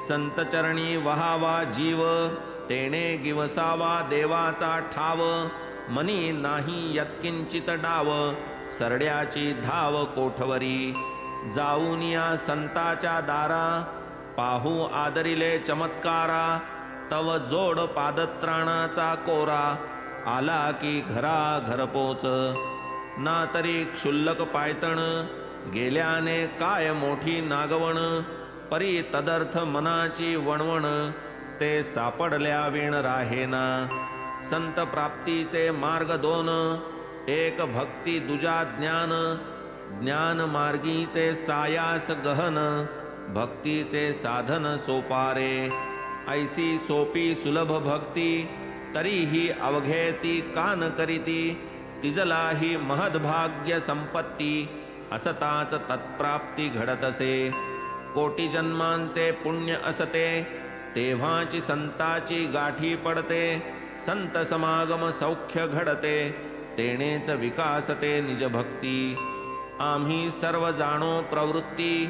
संतचरणी वहावा जीव, तेणे गिवसावा देवाचा ठाव। मनी नाही यत्किंचित डाव, सरड्याची धाव कोठवरी। जाऊन या संताच्या दारा, पाहू आदरिले चमत्कारा। तव जोड पादत्राणाचा कोरा, आला की घरा घरपोच। ना तरी क्षुल्लक पायतण, गेल्याने काय मोठी नागवण। परी तदर्थ मनाची वणवण, ते सापडल्या विण राहेना। संत प्राप्तीचे मार्ग दोन, एक भक्ती दुजा ज्ञान। ज्ञान मार्गीचे सायास गहन, भक्तीचे साधन सोपारे। ऐसी सोपी सुलभ भक्ती, तरीही अवघे ती कान करीती। तिजलाही महद्भाग्य संपत्ती, असताच तत्प्राप्ती घडतसे। कोटी जन्मांचे पुण्य असते, तेव्हाची संताची गाठी पडते। संत समागम सौख्य घडते, तेणेच विकासते निज भक्ती। आम्ही सर्व जाणो प्रवृत्ती,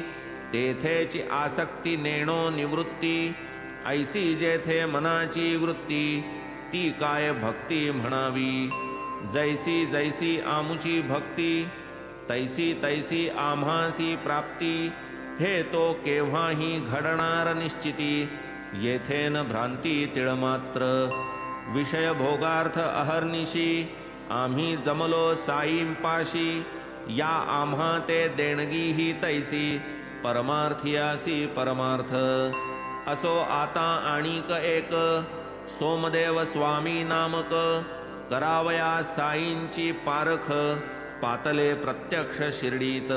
तेथेची आसक्ती नेणो निवृत्ती। ऐसी जेथे मनाची वृत्ती, ती काय भक्ती म्हणावी। जैसी जैसी आमुची भक्ती, तैसी तैसी आम्हासी प्राप्ती। हे तो केव्हाही घडणार निश्चिती, येथेन भ्रांती तिळमात्र। विषय भोगार्थ अहर्निशी, आम्ही जमलो साईंपाशी। या आम्हा ते देणगी ही तैसी, परमार्थियासी परमार्थ। असो आता आणिक एक, सोमदेव स्वामी नामक। करावया साईंची पारख, पातले प्रत्यक्ष शिर्डीत।